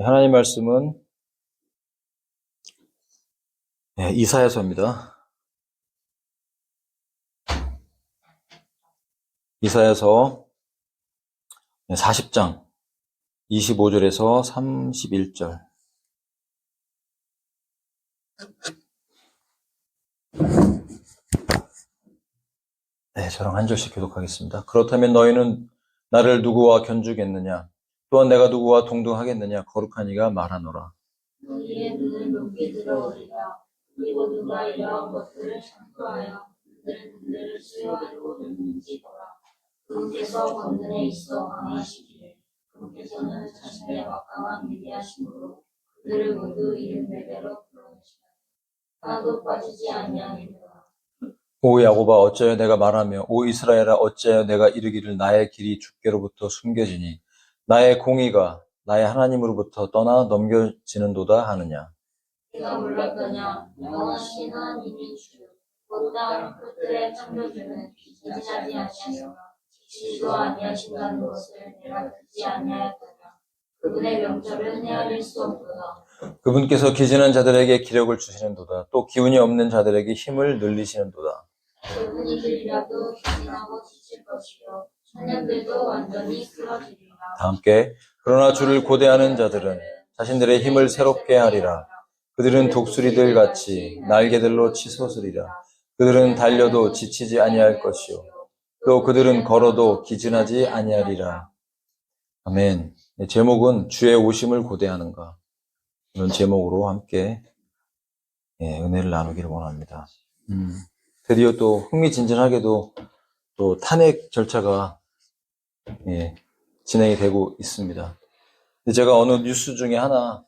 하나님 말씀은 이사야서입니다. 이사야서 40장 25절에서 31절. 저랑 한 절씩 교독하겠습니다. 그렇다면 너희는 나를 누구와 견주겠느냐? 또한 내가 누구와 동등하겠느냐? 거룩한 이가 말하노라. 너희의 눈을 높이 들어오리라. 그리고 누가 이러한 것들을 참고하여 그들을 수여하려고 눈치더라. 그분께서 권능에 있어 강하시기를 그분께서는 자신의 막강한 위대하심으로 그들을 모두 이름대로 불러내시라. 하나도 빠지지 아니하리라. 오 야곱아 어찌하여 내가 말하며 오 이스라엘아 어찌하여 내가 이르기를 나의 길이 주께로부터 숨겨지니 나의 공의가 나의 하나님으로부터 떠나 넘겨지는도다 하느냐. 네가 몰랐더냐. 영원하신 하나님이 주 곧 땅 끝들에 창조주는 기진하지 아니하시나 지시도 아니하신다는 것을 내가 듣지 아니하였더냐. 그분의 명철은 헤아릴 수 없도다. 그분께서 기진한 자들에게 기력을 주시는도다. 또 기운이 없는 자들에게 힘을 늘리시는도다. 그분이들이라도 기진하고 지칠 것이요 천년들도 완전히 쓰러지리라. 다 함께 그러나 주를 고대하는 자들은 자신들의 힘을 새롭게 하리라. 그들은 독수리들 같이 날개들로 치솟으리라. 그들은 달려도 지치지 아니할 것이요 또 그들은 걸어도 기진하지 아니하리라. 아멘. 제목은 주의 오심을 고대하는가, 이런 제목으로 함께 은혜를 나누기를 원합니다. 드디어 또 흥미진진하게도 또 탄핵 절차가 진행이 되고 있습니다. 제가 어느 뉴스 중에 하나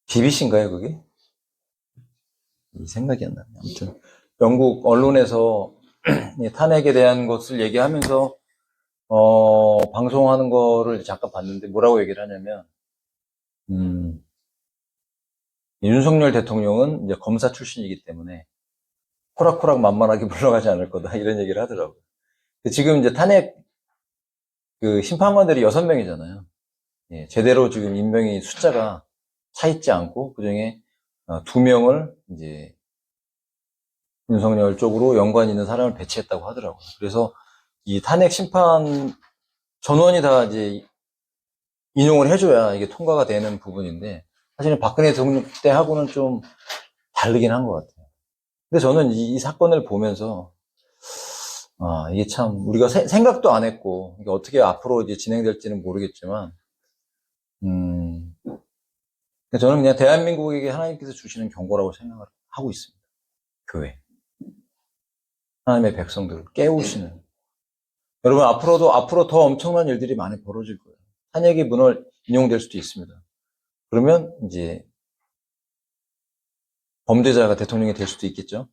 BBC인가요, 그게? 생각이 안 나네. 아무튼 영국 언론에서 탄핵에 대한 것을 얘기하면서 방송하는 거를 잠깐 봤는데 뭐라고 얘기를 하냐면 윤석열 대통령은 이제 검사 출신이기 때문에 호락호락 만만하게 물러가지 않을 거다, 이런 얘기를 하더라고요. 지금 이제 탄핵 심판관들이 6명이잖아요. 제대로 지금 임명이 숫자가 차 있지 않고 그중에 2명을 이제 윤석열 쪽으로 연관 있는 사람을 배치했다고 하더라고요. 그래서 이 탄핵 심판 전원이 다 이제 인용을 해줘야 이게 통과가 되는 부분인데, 사실은 박근혜 대통령 때하고는 좀 다르긴 한 것 같아요. 근데 저는 이 사건을 보면서 이게 참 우리가 생각도 안 했고 이게 어떻게 앞으로 이제 진행될지는 모르겠지만 저는 그냥 대한민국에게 하나님께서 주시는 경고라고 생각을 하고 있습니다. 교회, 하나님의 백성들을 깨우시는. 여러분, 앞으로 더 엄청난 일들이 많이 벌어질 거예요. 탄핵의 문을 인용될 수도 있습니다. 그러면 이제 범죄자가 대통령이 될 수도 있겠죠.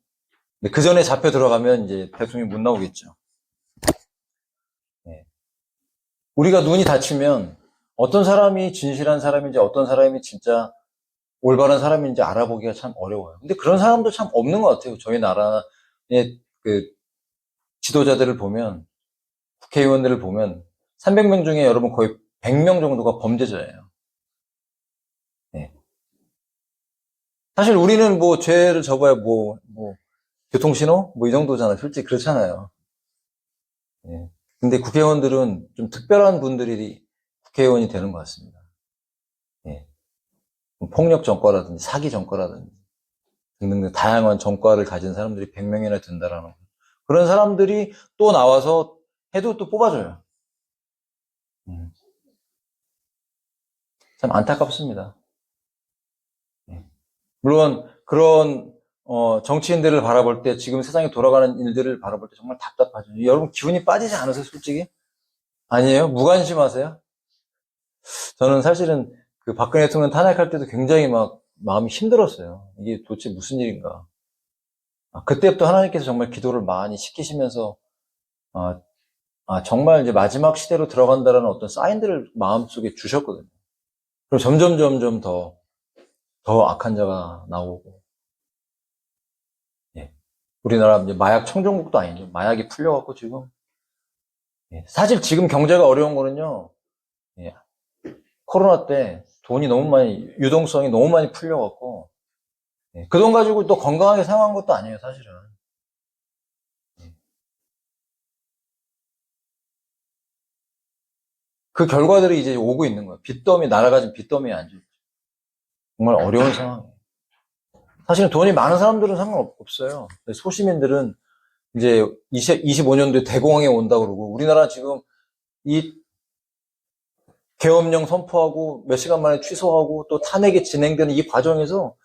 근데 그 전에 잡혀 들어가면 이제 대통령이 못 나오겠죠. 우리가 눈이 닫히면 어떤 사람이 진실한 사람인지 어떤 사람이 진짜 올바른 사람인지 알아보기가 참 어려워요. 근데 그런 사람도 참 없는 것 같아요. 저희 나라의 지도자들을 보면, 국회의원들을 보면 300명 중에 여러분 거의 100명 정도가 범죄자예요. 사실 우리는 뭐 죄를 져봐야 교통신호? 이 정도잖아요. 솔직히 그렇잖아요. 근데 국회의원들은 좀 특별한 분들이 국회의원이 되는 것 같습니다. 폭력 전과라든지 사기 전과라든지 등등 다양한 전과를 가진 사람들이 100명이나 된다라는 거. 그런 사람들이 또 나와서 해도 또 뽑아줘요. 참 안타깝습니다. 물론 그런 정치인들을 바라볼 때, 지금 세상에 돌아가는 일들을 바라볼 때 정말 답답하죠. 여러분 기분이 빠지지 않으세요, 솔직히? 아니에요? 무관심하세요? 저는 사실은 그 박근혜 대통령 탄핵할 때도 굉장히 막 마음이 힘들었어요. 이게 도대체 무슨 일인가. 그때부터 하나님께서 정말 기도를 많이 시키시면서 정말 이제 마지막 시대로 들어간다는 어떤 사인들을 마음속에 주셨거든요. 그리고 점점 더 악한 자가 나오고, 우리나라 이제 마약 청정국도 아니죠. 마약이 풀려갖고 지금 사실 지금 경제가 어려운 거는요, 예, 코로나 때 돈이 너무 많이, 유동성이 너무 많이 풀려갖고, 그 돈 가지고 또 건강하게 사용한 것도 아니에요, 사실은. 그 결과들이 이제 오고 있는 거예요. 빚더미, 나라가 지금 빚더미에 앉아있죠. 정말 어려운 상황이에요. 사실은 돈이 많은 사람들은 상관없어요. 소시민들은 이제 25년도에 대공황이 온다 그러고, 우리나라 지금 이 계엄령 선포하고 몇 시간 만에 취소하고 또 탄핵이 진행되는 이 과정에서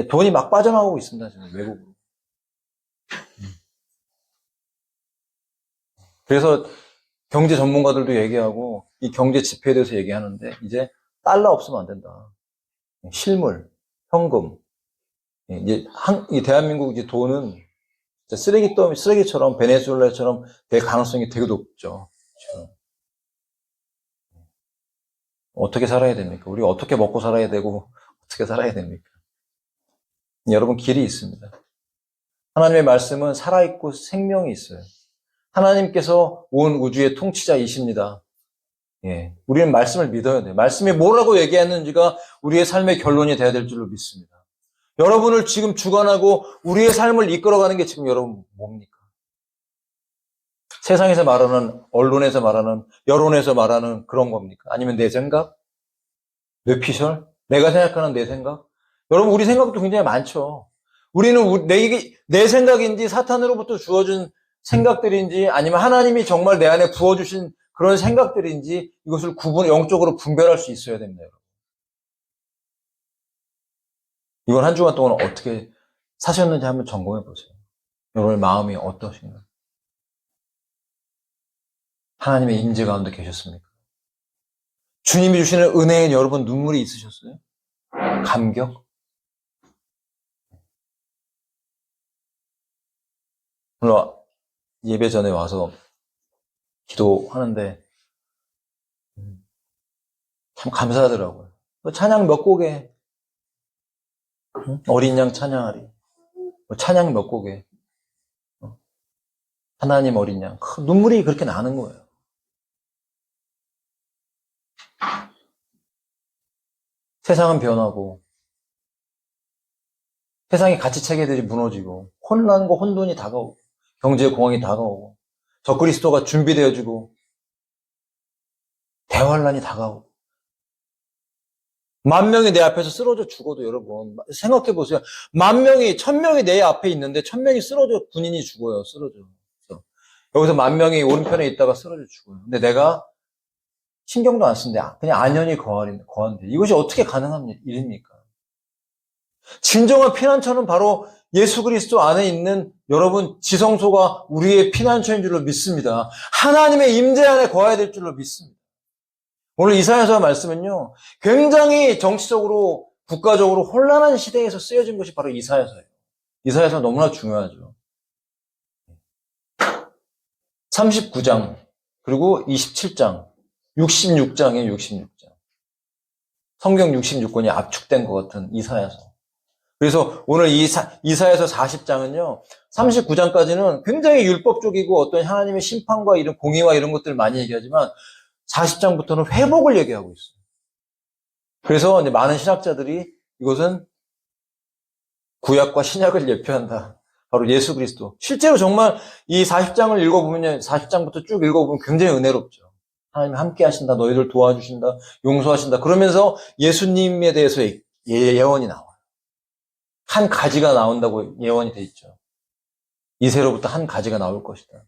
돈이 막 빠져나오고 있습니다. 지금 외국으로. 그래서 경제 전문가들도 얘기하고 이 경제 지표에 대해서 얘기하는데 이제 달러 없으면 안 된다. 실물, 현금. 이 대한민국 이제 돈은 쓰레기처럼 베네수엘라처럼 될 가능성이 되게 높죠. 지금. 어떻게 살아야 됩니까? 우리가 어떻게 먹고 살아야 되고 어떻게 살아야 됩니까? 여러분 길이 있습니다. 하나님의 말씀은 살아있고 생명이 있어요. 하나님께서 온 우주의 통치자이십니다. 우리는 말씀을 믿어야 돼요. 말씀이 뭐라고 얘기했는지가 우리의 삶의 결론이 돼야 될 줄로 믿습니다. 여러분을 지금 주관하고 우리의 삶을 이끌어가는 게 지금 여러분 뭡니까? 세상에서 말하는, 언론에서 말하는, 여론에서 말하는 그런 겁니까? 아니면 내 생각? 뇌피셜? 내가 생각하는 내 생각? 여러분 우리 생각도 굉장히 많죠. 우리는 내 생각인지 사탄으로부터 주어진 생각들인지 아니면 하나님이 정말 내 안에 부어주신 그런 생각들인지 이것을 영적으로 분별할 수 있어야 됩니다. 여러분. 이번 한 주간 동안 어떻게 사셨는지 한번 점검해 보세요. 여러분의 마음이 어떠신가요? 하나님의 임재 가운데 계셨습니까? 주님이 주시는 은혜에 여러분 눈물이 있으셨어요? 감격? 오늘 예배 전에 와서 기도하는데 참 감사하더라고요. 찬양 몇 곡에 어린 양 찬양하리. 찬양 몇 곡에 하나님 어린 양. 눈물이 그렇게 나는 거예요. 세상은 변하고 세상의 가치체계들이 무너지고 혼란과 혼돈이 다가오고 경제의 공황이 다가오고 적그리스도가 준비되어지고 대환란이 다가오고 만 명이 내 앞에서 쓰러져 죽어도 여러분 생각해 보세요. 1000명이 내 앞에 있는데 1000명이 쓰러져 군인이 죽어요. 쓰러져. 여기서 10,000명이 오른편에 있다가 쓰러져 죽어요. 근데 내가 신경도 안 쓰는데 그냥 안연히 거한대. 이것이 어떻게 가능한 일입니까? 진정한 피난처는 바로 예수 그리스도 안에 있는 여러분 지성소가 우리의 피난처인 줄로 믿습니다. 하나님의 임재 안에 거해야 될 줄로 믿습니다. 오늘 이사야서 말씀은요, 굉장히 정치적으로, 국가적으로 혼란한 시대에서 쓰여진 것이 바로 이사야서예요. 이사야서 너무나 중요하죠. 39장, 그리고 27장, 66장이에요, 66장. 성경 66권이 압축된 것 같은 이사야서. 그래서 오늘 이사야서 40장은요, 39장까지는 굉장히 율법적이고 어떤 하나님의 심판과 이런 공의와 이런 것들을 많이 얘기하지만 40장부터는 회복을 얘기하고 있어요. 그래서 이제 많은 신학자들이 이것은 구약과 신약을 예표한다. 바로 예수 그리스도. 실제로 정말 이 40장을 읽어보면 40장부터 쭉 읽어보면 굉장히 은혜롭죠. 하나님 함께 하신다. 너희들 도와주신다. 용서하신다. 그러면서 예수님에 대해서 예언이 나와요. 한 가지가 나온다고 예언이 돼 있죠. 이새로부터 한 가지가 나올 것이다.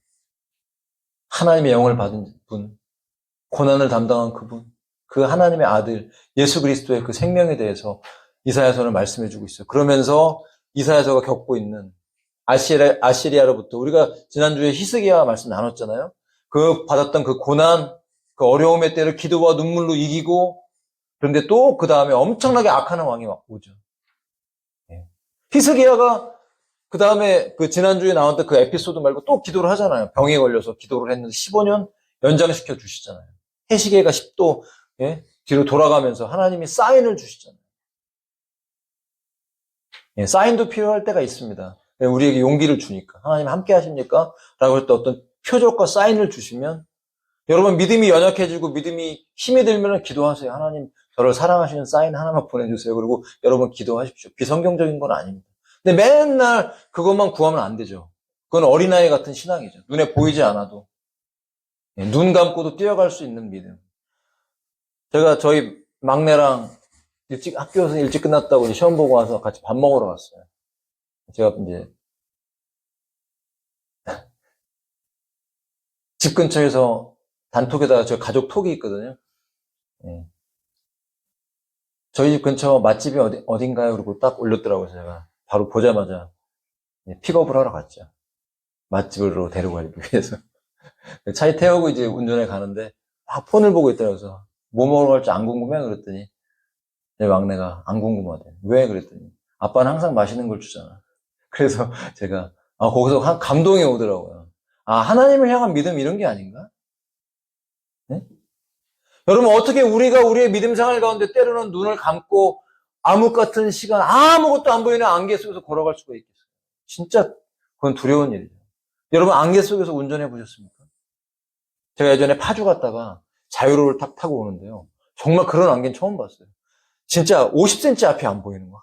하나님의 영을 받은 분, 고난을 담당한 그분, 그 하나님의 아들 예수 그리스도의 그 생명에 대해서 이사야서는 말씀해주고 있어요. 그러면서 이사야서가 겪고 있는 아시리아로부터 우리가 지난주에 히스기야 말씀 나눴잖아요. 그 받았던 그 고난, 그 어려움의 때를 기도와 눈물로 이기고 그런데 또 그 다음에 엄청나게 악한 왕이 오죠. 히스기야가 그 다음에 그 지난주에 나왔던 그 에피소드 말고 또 기도를 하잖아요. 병에 걸려서 기도를 했는데 15년 연장시켜 주시잖아요. 해시계가 10도 뒤로 돌아가면서 하나님이 사인을 주시잖아요. 사인도 필요할 때가 있습니다. 우리에게 용기를 주니까. 하나님 함께 하십니까? 라고 할 때 어떤 표적과 사인을 주시면 여러분 믿음이 연약해지고 믿음이 힘이 들면 기도하세요. 하나님 저를 사랑하시는 사인 하나만 보내주세요. 그리고 여러분 기도하십시오. 비성경적인 건 아닙니다. 근데 맨날 그것만 구하면 안 되죠. 그건 어린아이 같은 신앙이죠. 눈에 보이지 않아도 눈 감고도 뛰어갈 수 있는 믿음. 제가 저희 막내랑 학교에서 일찍 끝났다고 시험 보고 와서 같이 밥 먹으러 갔어요. 제가 이제 집 근처에서 단톡에다가 저 가족 톡이 있거든요. 예. 저희 집 근처 맛집이 어딘가요? 그리고 딱 올렸더라고요. 제가 바로 보자마자 픽업을 하러 갔죠. 맛집으로 데리고 가기 위해서. 차에 태우고 이제 운전해 가는데 막 폰을 보고 있더라고요. 그래서 뭐 먹으러 갈지 안 궁금해? 그랬더니 내 막내가 안 궁금하대. 왜? 그랬더니 아빠는 항상 맛있는 걸 주잖아. 그래서 제가 거기서 감동이 오더라고요. 하나님을 향한 믿음 이런 게 아닌가? 네? 여러분 어떻게 우리가 우리의 믿음 생활 가운데 때로는 눈을 감고 암흑 같은 시간 아무것도 안 보이는 안개 속에서 걸어갈 수가 있겠어요. 진짜 그건 두려운 일이죠. 여러분 안개 속에서 운전해 보셨습니까? 제가 예전에 파주 갔다가 자유로를 탁 타고 오는데요. 정말 그런 안개는 처음 봤어요. 진짜 50cm 앞이 안 보이는 거야.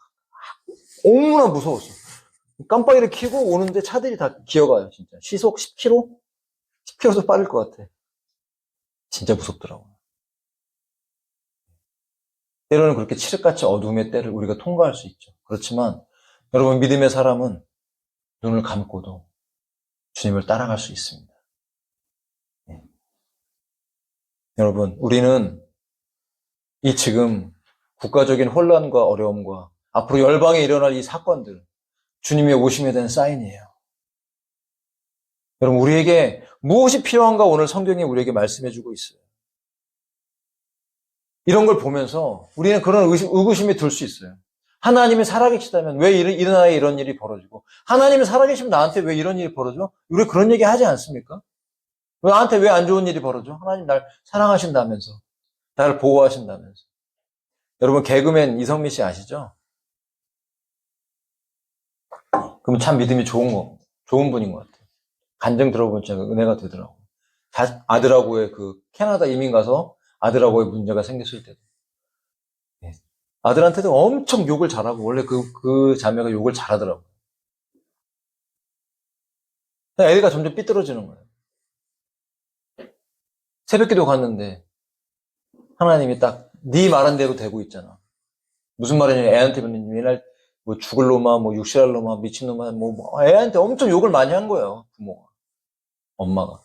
너무나 무서웠어. 깜빡이를 켜고 오는데 차들이 다 기어가요, 진짜. 시속 10km? 10km도 빠를 것 같아. 진짜 무섭더라고요. 때로는 그렇게 칠흑같이 어둠의 때를 우리가 통과할 수 있죠. 그렇지만 여러분 믿음의 사람은 눈을 감고도 주님을 따라갈 수 있습니다. 네. 여러분 우리는 이 지금 국가적인 혼란과 어려움과 앞으로 열방에 일어날 이 사건들 주님의 오심에 대한 사인이에요. 여러분 우리에게 무엇이 필요한가 오늘 성경이 우리에게 말씀해주고 있어요. 이런 걸 보면서 우리는 그런 의구심이 들 수 있어요. 하나님이 살아계시다면 왜 이 나라에 이런 일이 벌어지고 하나님이 살아계시면 나한테 왜 이런 일이 벌어져? 우리 그런 얘기 하지 않습니까? 나한테 왜 안 좋은 일이 벌어져? 하나님 날 사랑하신다면서 나를 보호하신다면서. 여러분 개그맨 이성미 씨 아시죠? 그럼 참 믿음이 좋은 분인 것 같아요. 간증 들어보면 제가 은혜가 되더라고요. 아들하고의 캐나다 이민 가서 아들하고의 문제가 생겼을 때도. 네. 아들한테도 엄청 욕을 잘하고, 원래 그 자매가 욕을 잘하더라고요. 애가 점점 삐뚤어지는 거예요. 새벽기도 갔는데, 하나님이 딱, 네 말한 대로 되고 있잖아. 무슨 말이냐, 애한테 맨날, 죽을 놈아, 육실할 놈아, 미친놈아, 애한테 엄청 욕을 많이 한 거예요, 부모가. 엄마가.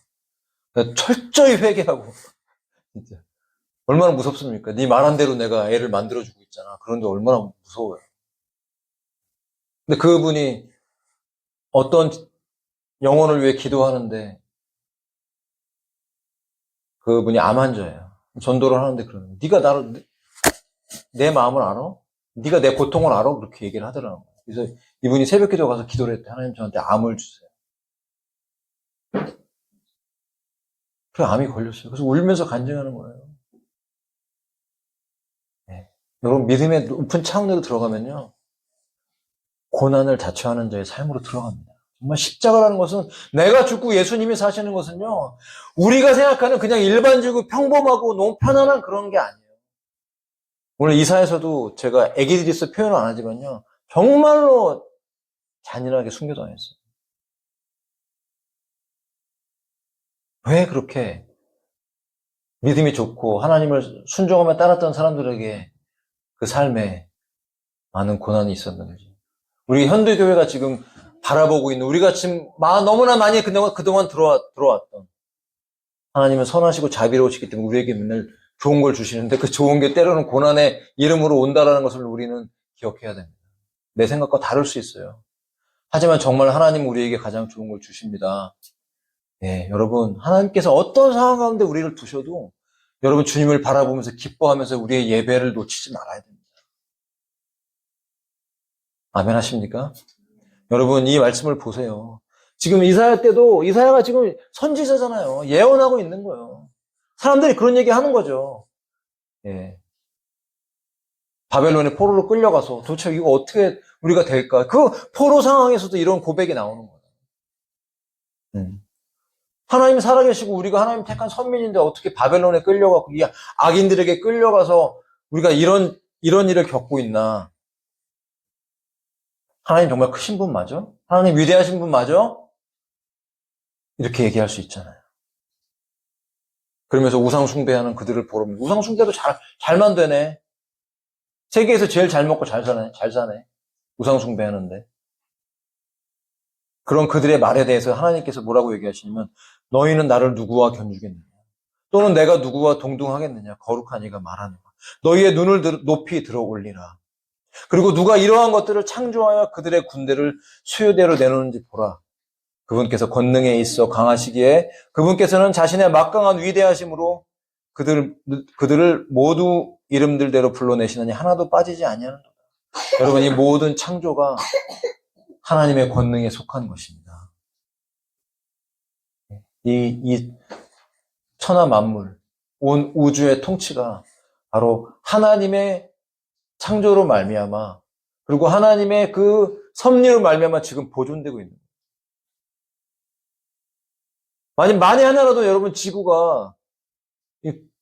그러니까 철저히 회개하고, 진짜. 얼마나 무섭습니까? 네 말한 대로 내가 애를 만들어주고 있잖아. 그런데 얼마나 무서워요. 근데 그분이 어떤 영혼을 위해 기도하는데 그분이 암 환자예요. 전도를 하는데 그러는 네가 내 마음을 알아? 네가 내 고통을 알아? 그렇게 얘기를 하더라고요. 그래서 이분이 새벽 기도 가서 기도를 했대. 하나님 저한테 암을 주세요. 그래 암이 걸렸어요. 그래서 울면서 간증하는 거예요. 네. 여러분 믿음의 높은 차원으로 들어가면요. 고난을 자처하는 자의 삶으로 들어갑니다. 정말 십자가라는 것은 내가 죽고 예수님이 사시는 것은요. 우리가 생각하는 그냥 일반적이고 평범하고 너무 편안한 그런 게 아니에요. 오늘 이사에서도 제가 에기디디스 표현을 안 하지만요. 정말로 잔인하게 순교당했어요. 왜 그렇게 믿음이 좋고 하나님을 순종하며 따랐던 사람들에게 그 삶에 많은 고난이 있었는지. 우리 현대교회가 지금 바라보고 있는 우리가 지금 너무나 많이 그동안 들어왔던 하나님은 선하시고 자비로우시기 때문에 우리에게 맨날 좋은 걸 주시는데 그 좋은 게 때로는 고난의 이름으로 온다라는 것을 우리는 기억해야 됩니다. 내 생각과 다를 수 있어요. 하지만 정말 하나님은 우리에게 가장 좋은 걸 주십니다. 네, 여러분 하나님께서 어떤 상황 가운데 우리를 두셔도 여러분 주님을 바라보면서 기뻐하면서 우리의 예배를 놓치지 말아야 됩니다. 아멘 하십니까? 여러분 이 말씀을 보세요. 지금 이사야 때도 이사야가 지금 선지자잖아요. 예언하고 있는 거예요. 사람들이 그런 얘기 하는 거죠. 예. 바벨론의 포로로 끌려가서 도대체 이거 어떻게 우리가 될까? 그 포로 상황에서도 이런 고백이 나오는 거예요. 하나님 살아계시고 우리가 하나님 택한 선민인데 어떻게 바벨론에 끌려가고 이 악인들에게 끌려가서 우리가 이런 일을 겪고 있나? 하나님 정말 크신 분 맞아? 하나님 위대하신 분 맞아? 이렇게 얘기할 수 있잖아요. 그러면서 우상 숭배하는 그들을 보면 우상 숭배도 잘만 되네. 세계에서 제일 잘 먹고 잘 사네. 우상 숭배하는데. 그런 그들의 말에 대해서 하나님께서 뭐라고 얘기하시냐면 너희는 나를 누구와 견주겠느냐? 또는 내가 누구와 동등하겠느냐? 거룩한 이가 말하노라. 너희의 눈을 높이 들어 올리라. 그리고 누가 이러한 것들을 창조하여 그들의 군대를 수요대로 내놓는지 보라. 그분께서 권능에 있어 강하시기에 그분께서는 자신의 막강한 위대하심으로 그들을 모두 이름들대로 불러내시느니 하나도 빠지지 아니하는도다. 여러분, 이 모든 창조가 하나님의 권능에 속한 것입니다. 이 천하 만물, 온 우주의 통치가 바로 하나님의 창조로 말미암아 그리고 하나님의 그 섭리로 말미암아 지금 보존되고 있는 거예요. 만에 하나라도 여러분 지구가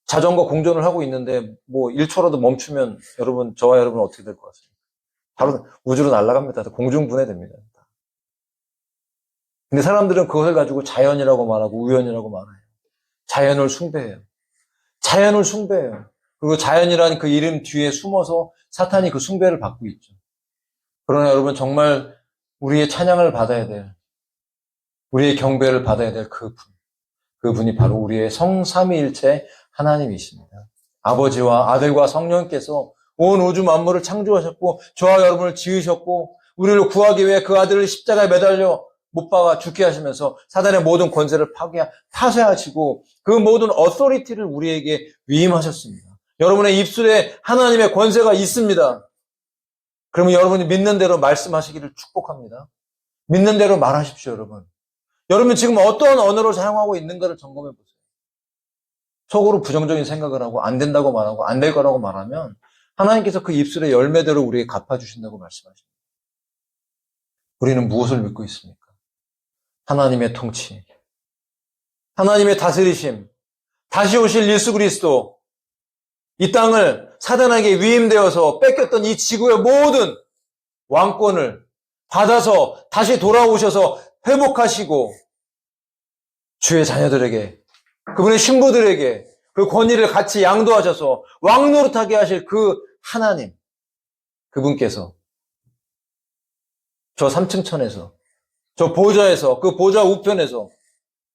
자전거 공전을 하고 있는데 뭐 1초라도 멈추면 저와 여러분 어떻게 될 것 같습니까? 바로 우주로 날아갑니다. 공중분해됩니다. 근데 사람들은 그것을 가지고 자연이라고 말하고 우연이라고 말해요. 자연을 숭배해요. 자연을 숭배해요. 그리고 자연이라는 그 이름 뒤에 숨어서 사탄이 그 숭배를 받고 있죠. 그러나 여러분 정말 우리의 찬양을 받아야 될, 우리의 경배를 받아야 될 그분이 바로 우리의 성삼위일체 하나님이십니다. 아버지와 아들과 성령께서 온 우주 만물을 창조하셨고 저와 여러분을 지으셨고 우리를 구하기 위해 그 아들을 십자가에 매달려 못 박아 죽게 하시면서 사단의 모든 권세를 파쇄하시고 그 모든 어소리티를 우리에게 위임하셨습니다. 여러분의 입술에 하나님의 권세가 있습니다. 그러면 여러분이 믿는 대로 말씀하시기를 축복합니다. 믿는 대로 말하십시오, 여러분. 여러분 지금 어떠한 언어를 사용하고 있는가를 점검해 보세요. 속으로 부정적인 생각을 하고 안 된다고 말하고 안 될 거라고 말하면 하나님께서 그 입술의 열매대로 우리에게 갚아주신다고 말씀하십니다. 우리는 무엇을 믿고 있습니까? 하나님의 통치, 하나님의 다스리심, 다시 오실 예수 그리스도, 이 땅을 사단에게 위임되어서 뺏겼던 이 지구의 모든 왕권을 받아서 다시 돌아오셔서 회복하시고 주의 자녀들에게, 그분의 신부들에게 그 권위를 같이 양도하셔서 왕노릇하게 하실 그 하나님, 그분께서 저 3층 천에서 저 보좌에서 그 보좌 우편에서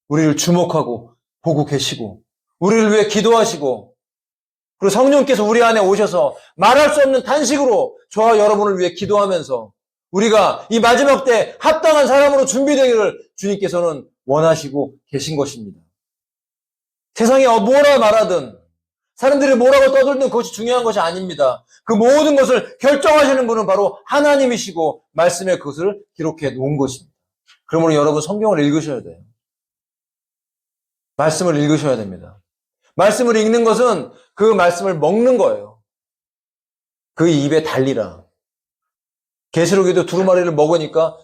우리를 주목하고 보고 계시고 우리를 위해 기도하시고 그리고 성령께서 우리 안에 오셔서 말할 수 없는 탄식으로 저와 여러분을 위해 기도하면서 우리가 이 마지막 때 합당한 사람으로 준비되기를 주님께서는 원하시고 계신 것입니다. 세상에 뭐라 말하든 사람들이 뭐라고 떠들든 그것이 중요한 것이 아닙니다. 그 모든 것을 결정하시는 분은 바로 하나님이시고 말씀에 그것을 기록해 놓은 것입니다. 그러므로 여러분 성경을 읽으셔야 돼요. 말씀을 읽으셔야 됩니다. 말씀을 읽는 것은 그 말씀을 먹는 거예요. 그 입에 달리라. 계시록에도 두루마리를 먹으니까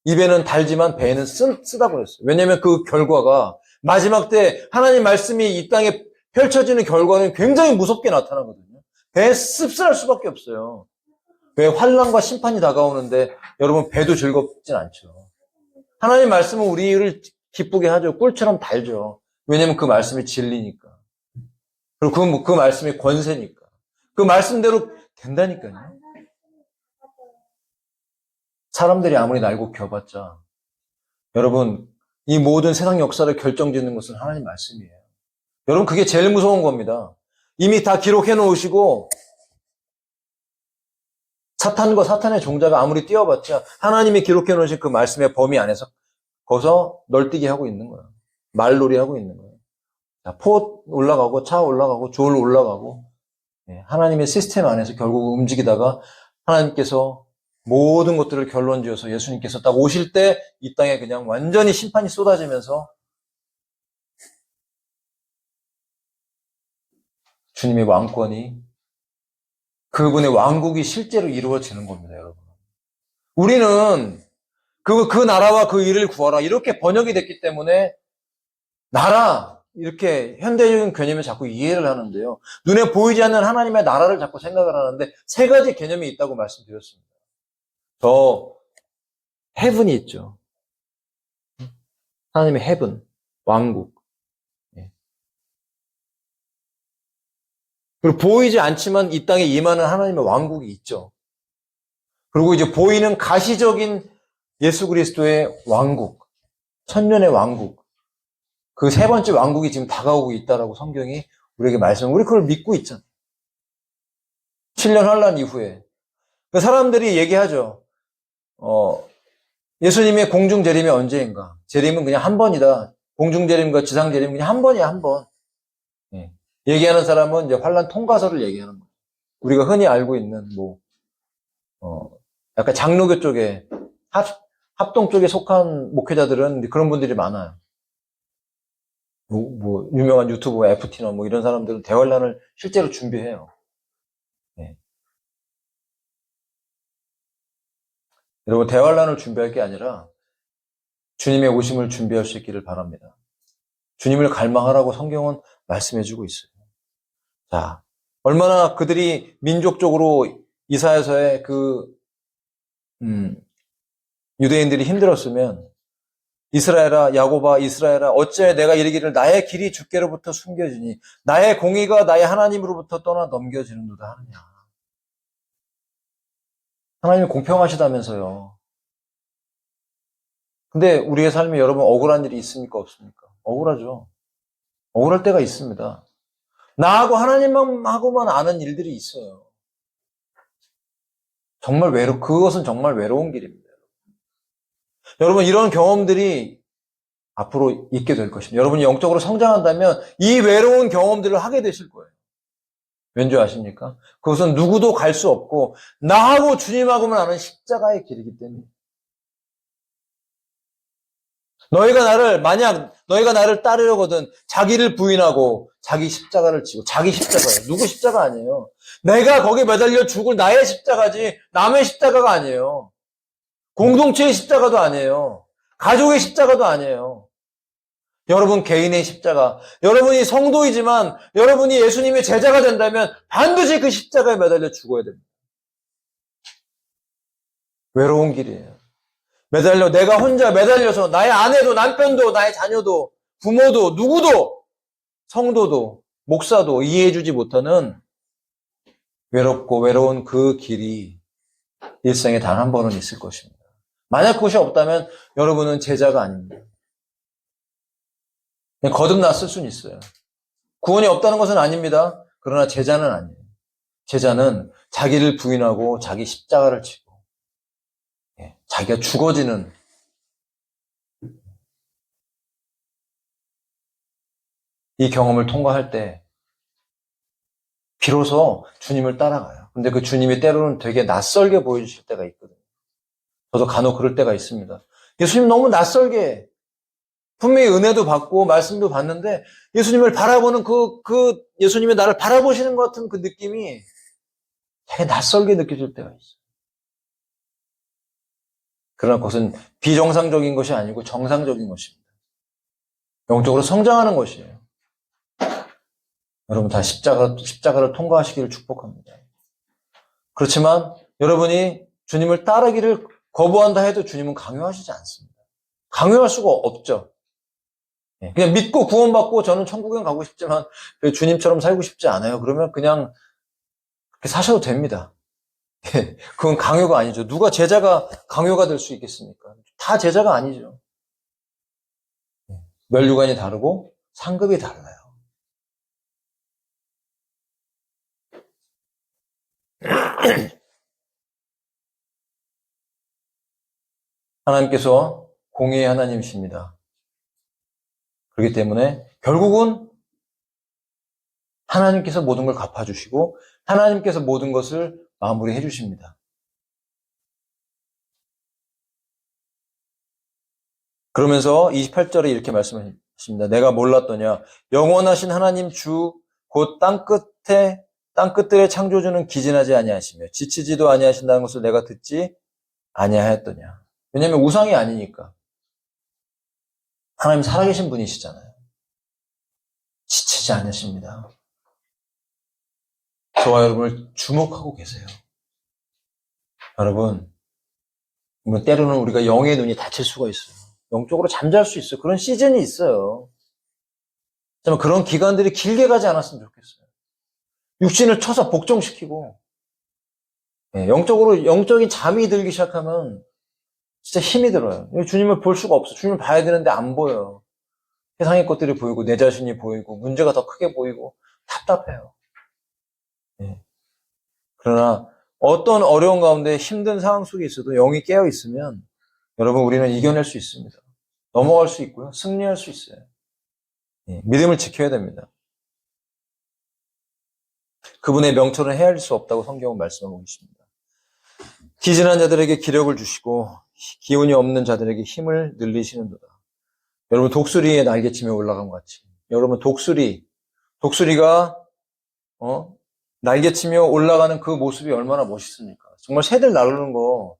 입에는 달지만 배에는 쓰다고 그랬어요. 왜냐하면 그 결과가 마지막 때 하나님 말씀이 이 땅에 펼쳐지는 결과는 굉장히 무섭게 나타나거든요. 배에 씁쓸할 수밖에 없어요. 배에 환난과 심판이 다가오는데 여러분 배도 즐겁진 않죠. 하나님 말씀은 우리를 기쁘게 하죠. 꿀처럼 달죠. 왜냐하면 그 말씀이 진리니까. 그리고 그 말씀이 권세니까. 그 말씀대로 된다니까요. 사람들이 아무리 날고 겨봤자 여러분 이 모든 세상 역사를 결정짓는 것은 하나님 말씀이에요. 여러분 그게 제일 무서운 겁니다. 이미 다 기록해 놓으시고 사탄과 사탄의 종자가 아무리 뛰어봤자 하나님이 기록해 놓으신 그 말씀의 범위 안에서 거기서 널뛰게 하고 있는 거예요. 말놀이 하고 있는 거예요. 포 올라가고 차 올라가고 졸 올라가고 하나님의 시스템 안에서 결국 움직이다가 하나님께서 모든 것들을 결론지어서 예수님께서 딱 오실 때 이 땅에 그냥 완전히 심판이 쏟아지면서 주님의 왕권이 그분의 왕국이 실제로 이루어지는 겁니다, 여러분. 우리는 그 나라와 그 일을 구하라 이렇게 번역이 됐기 때문에 나라 이렇게 현대적인 개념을 자꾸 이해를 하는데요. 눈에 보이지 않는 하나님의 나라를 자꾸 생각을 하는데 세 가지 개념이 있다고 말씀드렸습니다. 저 헤븐이 있죠. 하나님의 헤븐, 왕국. 예. 그리고 보이지 않지만 이 땅에 임하는 하나님의 왕국이 있죠. 그리고 이제 보이는 가시적인 예수 그리스도의 왕국, 천년의 왕국. 그 세 번째 왕국이 지금 다가오고 있다라고 성경이 우리에게 우리 그걸 믿고 있잖아요. 7년 환란 이후에. 그 사람들이 얘기하죠. 예수님의 공중 재림이 언제인가? 재림은 그냥 한 번이다. 공중 재림과 지상 재림은 그냥 한 번이야, 한 번. 예. 얘기하는 사람은 이제 환란 통과서를 얘기하는 거예요. 우리가 흔히 알고 있는 약간 장로교 쪽에 합동 쪽에 속한 목회자들은 그런 분들이 많아요. 유명한 유튜버 FT나 이런 사람들은 대환란을 실제로 준비해요. 네. 여러분, 대환란을 준비할 게 아니라 주님의 오심을 준비할 수 있기를 바랍니다. 주님을 갈망하라고 성경은 말씀해주고 있어요. 자, 얼마나 그들이 민족적으로 이사야서에 유대인들이 힘들었으면 이스라엘아, 야곱아, 이스라엘아, 어찌하여 내가 이르기를 나의 길이 주께로부터 숨겨지니 나의 공의가 나의 하나님으로부터 떠나 넘겨지는도다 하느냐. 하나님이 공평하시다면서요. 근데 우리의 삶에 여러분 억울한 일이 있습니까? 없습니까? 억울하죠. 억울할 때가 있습니다. 나하고 하나님하고만 아는 일들이 있어요. 그것은 정말 외로운 길입니다. 여러분, 이런 경험들이 앞으로 있게 될 것입니다. 여러분이 영적으로 성장한다면 이 외로운 경험들을 하게 되실 거예요. 왠지 아십니까? 그것은 누구도 갈 수 없고 나하고 주님하고만 아는 십자가의 길이기 때문에. 만약 너희가 나를 따르려거든 자기를 부인하고 자기 십자가를 지고, 자기 십자가예요. 누구 십자가 아니에요. 내가 거기에 매달려 죽을 나의 십자가지 남의 십자가가 아니에요. 공동체의 십자가도 아니에요. 가족의 십자가도 아니에요. 여러분 개인의 십자가, 여러분이 성도이지만 여러분이 예수님의 제자가 된다면 반드시 그 십자가에 매달려 죽어야 됩니다. 외로운 길이에요. 내가 혼자 매달려서 나의 아내도 남편도 나의 자녀도 부모도 누구도 성도도 목사도 이해해주지 못하는 외롭고 외로운 그 길이 일생에 단 한 번은 있을 것입니다. 만약 그것이 없다면 여러분은 제자가 아닙니다. 그냥 거듭났을 수는 있어요. 구원이 없다는 것은 아닙니다. 그러나 제자는 아니에요. 제자는 자기를 부인하고 자기 십자가를 지고 자기가 죽어지는 이 경험을 통과할 때 비로소 주님을 따라가요. 근데 그 주님이 때로는 되게 낯설게 보여주실 때가 있거든요. 저도 간혹 그럴 때가 있습니다. 예수님 너무 낯설게 분명히 은혜도 받고 말씀도 받는데 예수님을 바라보는 예수님이 나를 바라보시는 것 같은 그 느낌이 되게 낯설게 느껴질 때가 있어요. 그러나 그것은 비정상적인 것이 아니고 정상적인 것입니다. 영적으로 성장하는 것이에요. 여러분 다 십자가를 통과하시기를 축복합니다. 그렇지만 여러분이 주님을 따르기를 거부한다 해도 주님은 강요하시지 않습니다. 강요할 수가 없죠. 그냥 믿고 구원받고 저는 천국에 가고 싶지만 주님처럼 살고 싶지 않아요. 그러면 그냥 그렇게 사셔도 됩니다. 그건 강요가 아니죠. 누가 제자가 강요가 될 수 있겠습니까? 다 제자가 아니죠. 면류관이 다르고 상급이 달라요. 하나님께서 공의의 하나님이십니다. 그렇기 때문에 결국은 하나님께서 모든 걸 갚아주시고 하나님께서 모든 것을 마무리해 주십니다. 그러면서 28절에 이렇게 말씀하십니다. 내가 몰랐더냐 영원하신 하나님 주 곧 땅끝들의 창조주는 기진하지 아니하시며 지치지도 아니하신다는 것을 내가 듣지 아니하였더냐. 왜냐하면 우상이 아니니까. 하나님 살아계신 분이시잖아요. 계시지 않으십니다. 저와 여러분을 주목하고 계세요. 여러분, 때로는 우리가 영의 눈이 닫힐 수가 있어요. 영적으로 잠잘 수 있어요. 그런 시즌이 있어요. 정말 그런 기간들이 길게 가지 않았으면 좋겠어요. 육신을 쳐서 복종시키고, 영적인 잠이 들기 시작하면 진짜 힘이 들어요. 주님을 볼 수가 없어. 주님을 봐야 되는데 안 보여요. 세상의 것들이 보이고, 내 자신이 보이고, 문제가 더 크게 보이고, 답답해요. 그러나 어떤 어려운 가운데 힘든 상황 속에 있어도 영이 깨어 있으면 여러분 우리는 이겨낼 수 있습니다. 넘어갈 수 있고요. 승리할 수 있어요. 믿음을 지켜야 됩니다. 그분의 명철은 헤아릴 수 없다고 성경은 말씀하고 있습니다. 기진한 자들에게 기력을 주시고 기운이 없는 자들에게 힘을 늘리시는도다. 여러분 독수리의 날개치며 올라간 것 같이 여러분 독수리가 날개치며 올라가는 그 모습이 얼마나 멋있습니까? 정말 새들 나르는 거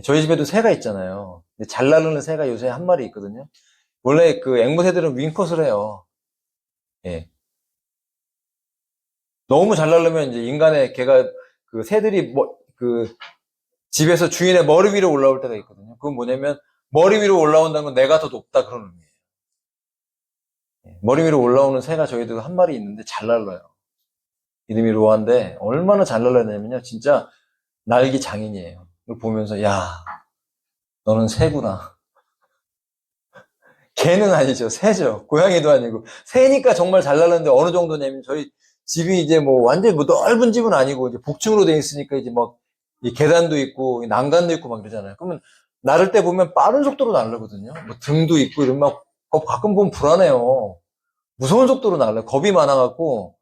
저희 집에도 새가 있잖아요. 근데 잘 나르는 새가 요새 한 마리 있거든요. 원래 그 앵무새들은 윙컷을 해요. 예. 너무 잘 나르면 이제 걔가 그 새들이 그 집에서 주인의 머리 위로 올라올 때가 있거든요. 그건 뭐냐면 머리 위로 올라온다는 건 내가 더 높다 그런 의미예요. 머리 위로 올라오는 새가 저희도 한 마리 있는데 잘 날라요. 이름이 로아인데 얼마나 잘 날라냐면요. 진짜 날기 장인이에요. 그걸 보면서 야 너는 새구나. 개는 아니죠. 새죠. 고양이도 아니고. 새니까 정말 잘 날랐는데 어느 정도냐면 저희 집이 이제 뭐 완전히 뭐 넓은 집은 아니고 이제 복층으로 돼 있으니까 이제 막 이 계단도 있고 난간도 있고 막 그러잖아요. 그러면 나를 때 보면 빠른 속도로 날르거든요. 뭐 등도 있고 이러면 막 가끔 보면 불안해요. 무서운 속도로 날라요. 겁이 많아갖고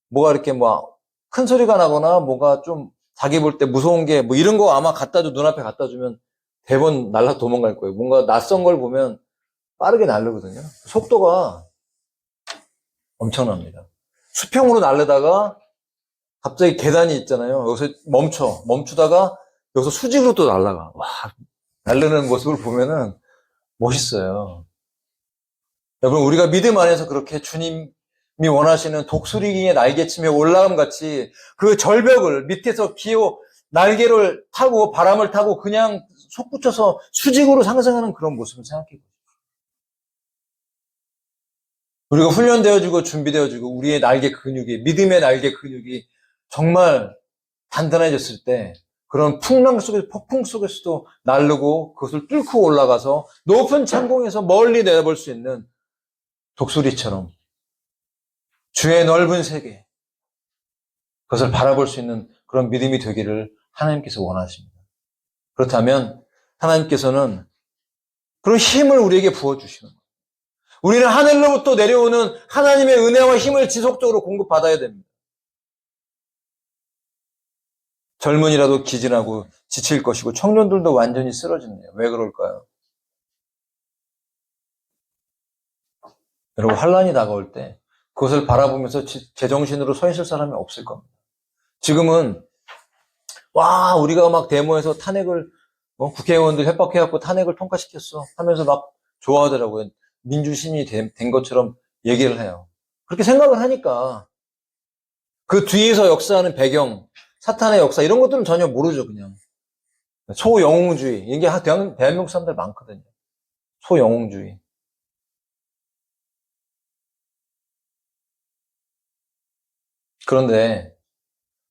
뭐가 이렇게 막 큰 소리가 나거나 뭐가 좀 자기 볼 때 무서운 게 뭐 이런 거 아마 눈앞에 갖다 주면 대번 날라 도망갈 거예요. 뭔가 낯선 걸 보면 빠르게 날르거든요. 속도가 엄청납니다. 수평으로 날르다가 갑자기 계단이 있잖아요. 여기서 멈추다가 여기서 수직으로 또 날아가. 와, 날르는 모습을 보면은 멋있어요. 여러분, 우리가 믿음 안에서 그렇게 주님이 원하시는 독수리의 날개치며 올라감 같이 그 절벽을 밑에서 날개를 타고 바람을 타고 그냥 솟구쳐서 수직으로 상승하는 그런 모습을 생각해 보세요. 우리가 훈련되어지고 준비되어지고 우리의 믿음의 날개 근육이 정말 단단해졌을 때 그런 폭풍 속에서도 날르고 그것을 뚫고 올라가서 높은 창공에서 멀리 내다볼 수 있는 독수리처럼 주의 넓은 세계 그것을 바라볼 수 있는 그런 믿음이 되기를 하나님께서 원하십니다. 그렇다면 하나님께서는 그런 힘을 우리에게 부어주시는 거예요. 우리는 하늘로부터 내려오는 하나님의 은혜와 힘을 지속적으로 공급받아야 됩니다. 젊은이라도 기진하고 지칠 것이고 청년들도 완전히 쓰러진대요. 왜 그럴까요? 여러분 환란이 다가올 때 그것을 바라보면서 제정신으로 서 있을 사람이 없을 겁니다. 지금은 우리가 막 데모에서 탄핵을 국회의원들 협박해갖고 탄핵을 통과시켰어 하면서 막 좋아하더라고요. 민주신이 된 것처럼 얘기를 해요. 그렇게 생각을 하니까 그 뒤에서 역사하는 배경, 사탄의 역사 이런 것들은 전혀 모르죠. 그냥 소영웅주의 이게 대한민국 사람들 많거든요. 소영웅주의. 그런데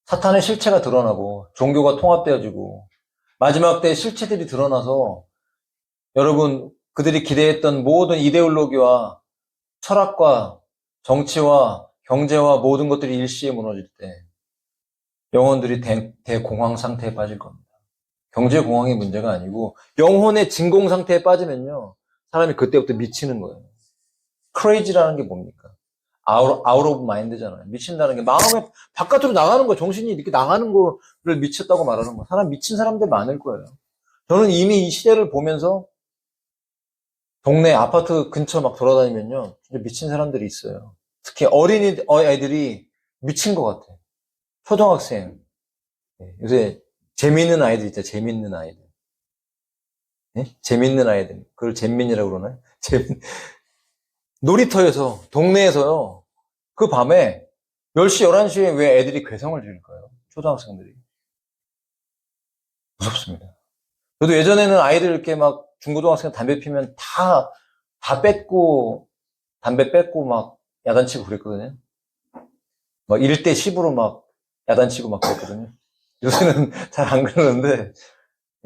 사탄의 실체가 드러나고 종교가 통합되어지고 마지막 때 실체들이 드러나서 여러분 그들이 기대했던 모든 이데올로기와 철학과 정치와 경제와 모든 것들이 일시에 무너질 때 영혼들이 대공황 상태에 빠질 겁니다. 경제공황이 문제가 아니고 영혼의 진공 상태에 빠지면요 사람이 그때부터 미치는 거예요. 크레이지라는 게 뭡니까? 아웃 오브 마인드잖아요. 미친다는 게 마음에 바깥으로 나가는 거예요. 정신이 이렇게 나가는 거를 미쳤다고 말하는 거예요. 미친 사람들 많을 거예요. 저는 이미 이 시대를 보면서 동네 아파트 근처 막 돌아다니면요. 진짜 미친 사람들이 있어요. 특히 애들이 미친 것 같아요. 초등학생. 요새 재밌는 아이들 있죠. 재밌는 아이들. 재밌는 아이들. 그걸 잼민이라고 그러나요? 놀이터에서, 동네에서요. 그 밤에 10시, 11시에 왜 애들이 괴성을 지를까요? 초등학생들이. 무섭습니다. 저도 예전에는 아이들 이렇게 막 중고등학생 담배 피면 다 뺏고, 담배 뺏고 막 야단치고 그랬거든요. 막 1대 10으로 막 야단치고 막 그랬거든요. 요새는 잘 안 그러는데,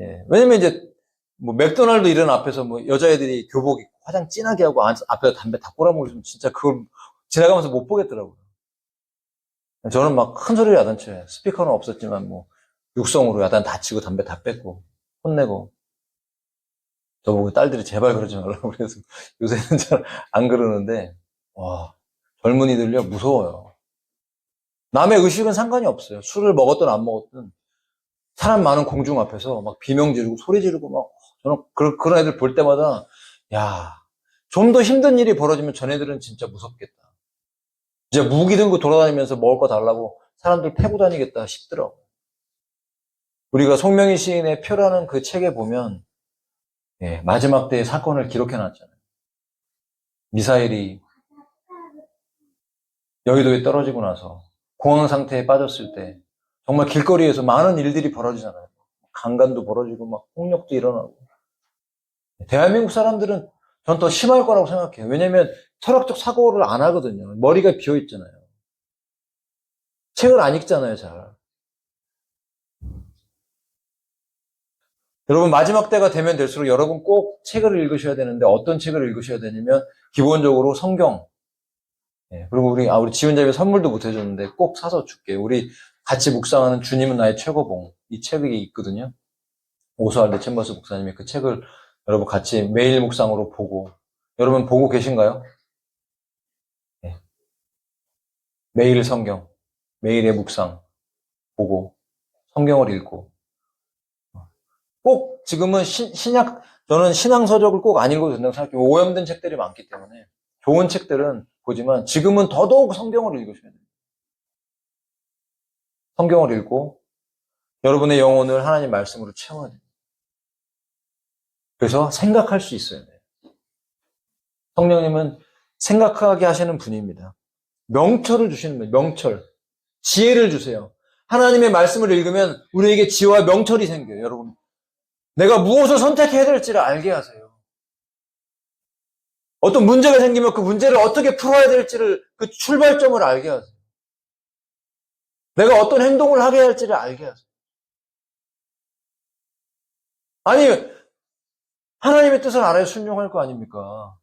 예. 왜냐면 이제, 뭐 맥도날드 이런 앞에서 뭐 여자애들이 교복 입고 화장 진하게 하고 앞에서 담배 다 꼬라먹으면 진짜 그걸 지나가면서 못 보겠더라고요. 저는 막 큰 소리로 야단쳐요. 스피커는 없었지만 뭐 육성으로 야단 다 치고 담배 다 뺏고 혼내고 저보고 딸들이 제발 그러지 말라고 그래서 요새는 잘 안 그러는데 와 젊은이들요 무서워요. 남의 의식은 상관이 없어요. 술을 먹었든 안 먹었든 사람 많은 공중 앞에서 막 비명 지르고 소리 지르고 막 저는 그런 애들 볼 때마다 야 좀 더 힘든 일이 벌어지면 전애들은 진짜 무섭겠다. 이제 무기 들고 돌아다니면서 먹을 거 달라고 사람들 패고 다니겠다 싶더라고요. 우리가 송명희 시인의 표라는 그 책에 보면 마지막 때의 사건을 기록해 놨잖아요. 미사일이 여의도에 떨어지고 나서 공황 상태에 빠졌을 때 정말 길거리에서 많은 일들이 벌어지잖아요. 강간도 벌어지고 막 폭력도 일어나고. 대한민국 사람들은 전 더 심할 거라고 생각해요. 왜냐하면 철학적 사고를 안 하거든요. 머리가 비어 있잖아요. 책을 안 읽잖아요, 잘. 여러분 마지막 때가 되면 될수록 여러분 꼭 책을 읽으셔야 되는데 어떤 책을 읽으셔야 되냐면 기본적으로 성경. 그리고 우리 지훈자매 선물도 못 해줬는데 꼭 사서 줄게. 우리 같이 묵상하는 주님은 나의 최고봉. 이 책이 있거든요. 오스왈드 챔버스 목사님이 그 책을 여러분 같이 매일 묵상으로 보고 여러분 보고 계신가요? 네. 매일 성경, 매일의 묵상 보고 성경을 읽고 꼭 지금은 저는 신앙서적을 꼭 안 읽어도 된다고 생각해요. 오염된 책들이 많기 때문에 좋은 책들은 보지만 지금은 더더욱 성경을 읽으셔야 돼요. 성경을 읽고 여러분의 영혼을 하나님 말씀으로 채워야 돼요. 그래서 생각할 수 있어야 돼요. 성령님은 생각하게 하시는 분입니다. 명철을 주시는 분이에요. 명철. 지혜를 주세요. 하나님의 말씀을 읽으면 우리에게 지혜와 명철이 생겨요. 여러분. 내가 무엇을 선택해야 될지를 알게 하세요. 어떤 문제가 생기면 그 문제를 어떻게 풀어야 될지를 그 출발점을 알게 하세요. 내가 어떤 행동을 하게 할지를 알게 하세요. 아니, 하나님의 뜻을 알아야 순종할 거 아닙니까?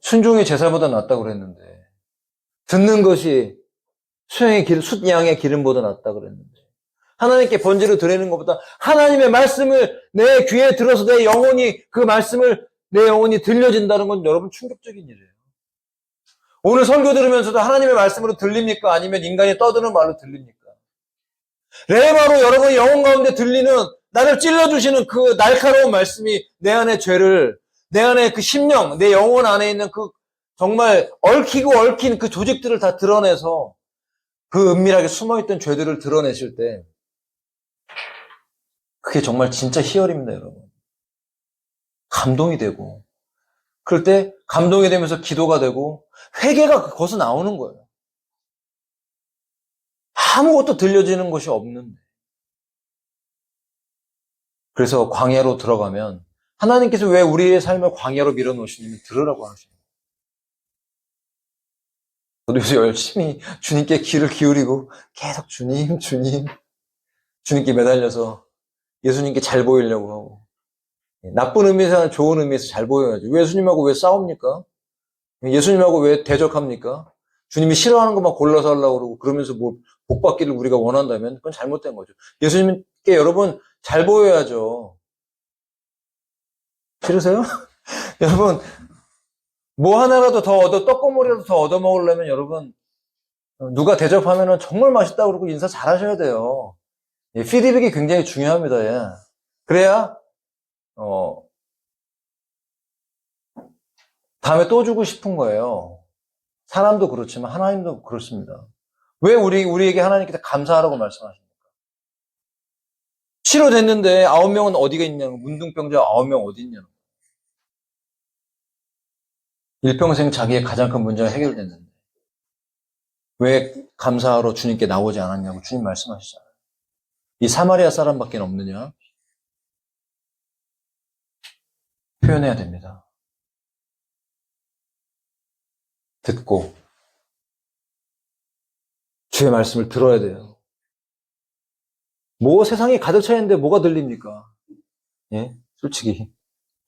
순종이 제사보다 낫다고 그랬는데, 듣는 것이 숫양의 기름보다 낫다고 그랬는데, 하나님께 번제를 드리는 것보다 하나님의 말씀을 내 귀에 들어서 내 영혼이 그 말씀을 내 영혼이 들려진다는 건 여러분 충격적인 일이에요. 오늘 설교 들으면서도 하나님의 말씀으로 들립니까? 아니면 인간이 떠드는 말로 들립니까? 레마로 여러분의 영혼 가운데 들리는 나를 찔러주시는 그 날카로운 말씀이 내 안의 죄를, 내 안의 그 심령, 내 영혼 안에 있는 그 정말 얽히고 얽힌 그 조직들을 다 드러내서 그 은밀하게 숨어있던 죄들을 드러내실 때 그게 정말 진짜 희열입니다, 여러분. 감동이 되고 그럴 때 감동이 되면서 기도가 되고 회개가 그것은 나오는 거예요. 아무것도 들려지는 것이 없는데. 그래서 광야로 들어가면 하나님께서 왜 우리의 삶을 광야로 밀어놓으시냐면 들으라고 하시는 거예요. 저도 요새 열심히 주님께 귀를 기울이고 계속 주님께 매달려서 예수님께 잘 보이려고 하고 나쁜 의미에서 아니라 좋은 의미에서 잘 보여야죠. 예수님하고 왜 싸웁니까? 예수님하고 왜 대적합니까? 주님이 싫어하는 것만 골라서 하려고 그러고 그러면서 뭐 복받기를 우리가 원한다면 그건 잘못된 거죠. 예수님께 여러분 잘 보여야죠. 싫으세요? 여러분 뭐 하나라도 더 떡고물이라도 더 얻어 먹으려면 여러분 누가 대접하면은 정말 맛있다고 그러고 인사 잘 하셔야 돼요. 피드백이 굉장히 중요합니다. 예. 그래야 다음에 또 주고 싶은 거예요. 사람도 그렇지만 하나님도 그렇습니다. 왜 우리에게 하나님께서 감사하라고 말씀하십니까? 치료됐는데 9명은 어디가 있냐고, 문둥병자 9명 어디 있냐고. 일평생 자기의 가장 큰 문제가 해결됐는데 왜 감사하러 주님께 나오지 않았냐고 주님 말씀하시잖아요. 이 사마리아 사람밖에 없느냐? 표현해야 됩니다. 듣고 주의 말씀을 들어야 돼요. 뭐 세상이 가득 차 있는데 뭐가 들립니까? 예? 솔직히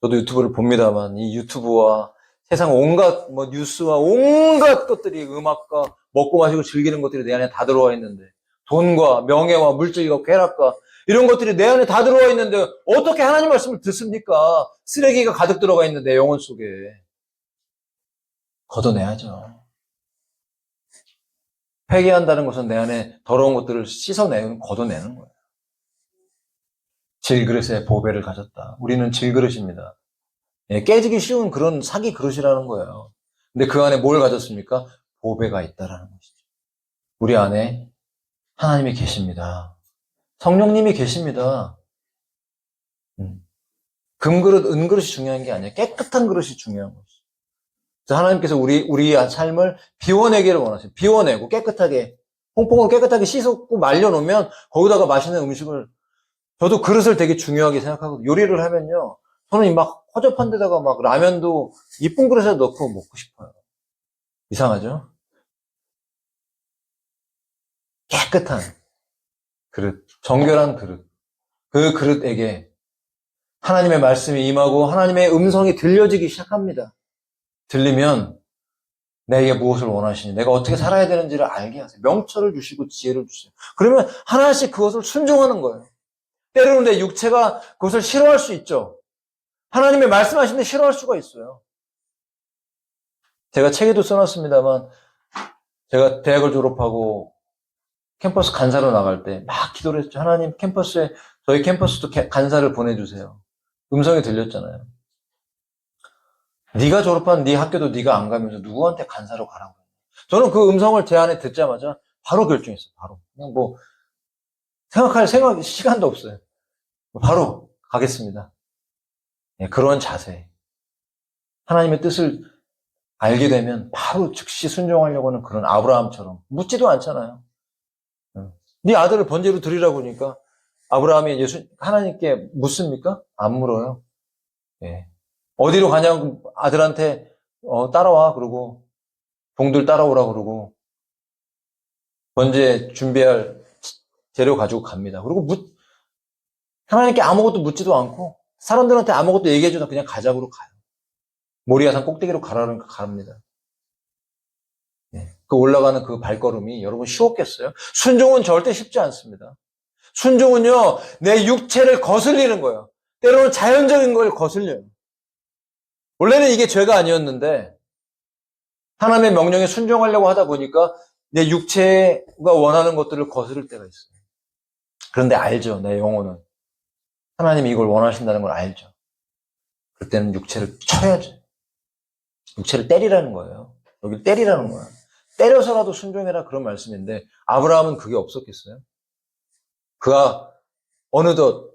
저도 유튜브를 봅니다만 이 유튜브와 세상 온갖 뭐 뉴스와 온갖 것들이 음악과 먹고 마시고 즐기는 것들이 내 안에 다 들어와 있는데 돈과 명예와 물질과 쾌락과 이런 것들이 내 안에 다 들어와 있는데 어떻게 하나님 말씀을 듣습니까? 쓰레기가 가득 들어가 있는 내 영혼 속에 걷어내야죠. 회개한다는 것은 내 안에 더러운 것들을 씻어내는, 걷어내는 거예요. 질그릇에 보배를 가졌다. 우리는 질그릇입니다. 예, 깨지기 쉬운 그런 사기 그릇이라는 거예요. 근데 그 안에 뭘 가졌습니까? 보배가 있다라는 것이죠. 우리 안에 하나님이 계십니다. 성령님이 계십니다. 금그릇, 은그릇이 중요한 게 아니에요. 깨끗한 그릇이 중요한 것이죠. 그래서 하나님께서 우리의 삶을 비워내기를 원하세요. 비워내고 깨끗하게, 퐁퐁을 깨끗하게 씻고 말려놓으면 거기다가 맛있는 음식을, 저도 그릇을 되게 중요하게 생각하거든요. 요리를 하면요. 저는 막 허접한 데다가 막 라면도 이쁜 그릇에 넣고 먹고 싶어요. 이상하죠? 깨끗한 그릇, 정결한 그릇. 그 그릇에게 하나님의 말씀이 임하고 하나님의 음성이 들려지기 시작합니다. 들리면 내게 무엇을 원하시니, 내가 어떻게 살아야 되는지를 알게 하세요. 명철을 주시고 지혜를 주세요. 그러면 하나씩 그것을 순종하는 거예요. 때로는 내 육체가 그것을 싫어할 수 있죠. 하나님의 말씀하시는데 싫어할 수가 있어요. 제가 책에도 써놨습니다만 제가 대학을 졸업하고 캠퍼스 간사로 나갈 때 막 기도를 했죠. 하나님 캠퍼스에, 저희 캠퍼스도 간사를 보내주세요. 음성이 들렸잖아요. 네가 졸업한 네 학교도 네가 안 가면서 누구한테 간사로 가라고. 저는 그 음성을 제 안에 듣자마자 바로 결정했어요. 바로. 그냥 뭐 생각할 시간도 없어요. 바로 가겠습니다. 네, 그런 자세. 하나님의 뜻을 알게 되면 바로 즉시 순종하려고 하는 그런 아브라함처럼 묻지도 않잖아요. 네 아들을 번제로 드리라고 하니까 아브라함이 하나님께 묻습니까? 안 물어요. 네. 어디로 가냐고 아들한테 따라와 그러고 동들 따라오라 그러고 번제 준비할 재료 가지고 갑니다. 그리고 하나님께 아무것도 묻지도 않고 사람들한테 아무것도 얘기해주다 그냥 가자고 가요. 모리아산 꼭대기로 가라니까 갑니다. 네. 그 올라가는 그 발걸음이 여러분 쉬웠겠어요? 순종은 절대 쉽지 않습니다. 순종은요, 내 육체를 거슬리는 거예요. 때로는 자연적인 걸 거슬려요. 원래는 이게 죄가 아니었는데 하나님의 명령에 순종하려고 하다 보니까 내 육체가 원하는 것들을 거스를 때가 있어요. 그런데 알죠, 내 영혼은. 하나님이 이걸 원하신다는 걸 알죠. 그때는 육체를 쳐야죠. 육체를 때리라는 거예요. 여기 때리라는 거야. 때려서라도 순종해라 그런 말씀인데 아브라함은 그게 없었겠어요? 그가 어느덧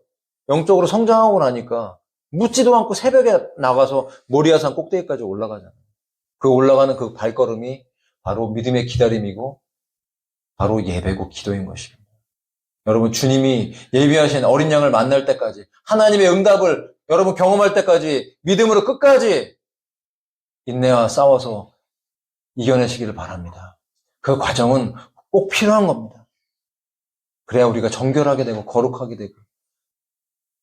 영적으로 성장하고 나니까 묻지도 않고 새벽에 나가서 모리아산 꼭대기까지 올라가잖아요. 그 올라가는 그 발걸음이 바로 믿음의 기다림이고 바로 예배고 기도인 것입니다. 여러분 주님이 예비하신 어린 양을 만날 때까지 하나님의 응답을 여러분 경험할 때까지 믿음으로 끝까지 인내와 싸워서 이겨내시기를 바랍니다. 그 과정은 꼭 필요한 겁니다. 그래야 우리가 정결하게 되고 거룩하게 되고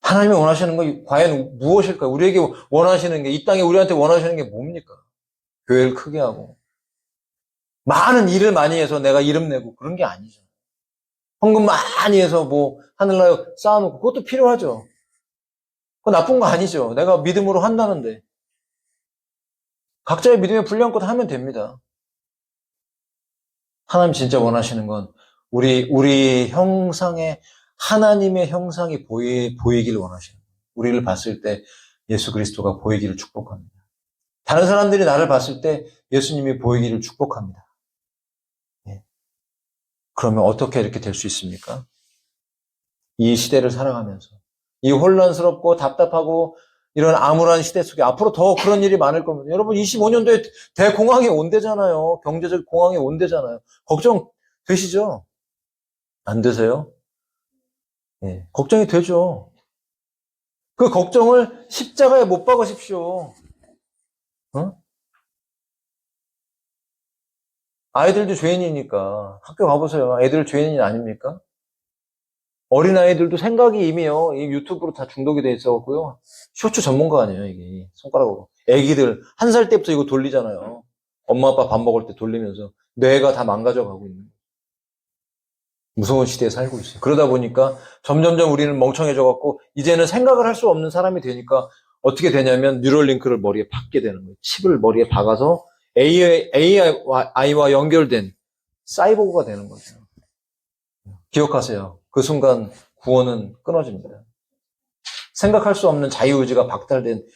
하나님이 원하시는 거 과연 무엇일까요? 우리에게 원하시는 게, 이 땅에 우리한테 원하시는 게 뭡니까? 교회를 크게 하고 많은 일을 많이 해서 내가 이름 내고 그런 게 아니죠. 헌금 많이 해서 뭐 하늘나라 쌓아놓고 그것도 필요하죠. 그거 나쁜 거 아니죠. 내가 믿음으로 한다는데 각자의 믿음의 분량껏 하면 됩니다. 하나님 진짜 원하시는 건 우리 형상의 하나님의 형상이 보이기를 원하시는 거예요. 우리를 봤을 때 예수 그리스도가 보이기를 축복합니다. 다른 사람들이 나를 봤을 때 예수님이 보이기를 축복합니다. 예. 그러면 어떻게 이렇게 될 수 있습니까? 이 시대를 살아가면서 이 혼란스럽고 답답하고 이런 암울한 시대 속에 앞으로 더 그런 일이 많을 겁니다. 여러분 25년도에 대공황이 온대잖아요. 경제적 공황이 온대잖아요. 걱정 되시죠? 안 되세요? 네, 걱정이 되죠. 그 걱정을 십자가에 못 박으십시오. 어? 아이들도 죄인이니까 학교 가보세요. 애들 죄인이 아닙니까? 어린아이들도 생각이 이미요. 이 유튜브로 다 중독이 돼 있어갖고요. 쇼츠 전문가 아니에요, 이게. 손가락으로. 애기들, 1살 때부터 이거 돌리잖아요. 엄마, 아빠 밥 먹을 때 돌리면서 뇌가 다 망가져가고 있는. 무서운 시대에 살고 있어요. 그러다 보니까 점점점 우리는 멍청해져갖고, 이제는 생각을 할 수 없는 사람이 되니까 어떻게 되냐면, 뉴럴링크를 머리에 박게 되는 거예요. 칩을 머리에 박아서 AI와 연결된 사이보그가 되는 거죠. 기억하세요. 그 순간 구원은 끊어집니다. 생각할 수 없는 자유의지가 박탈된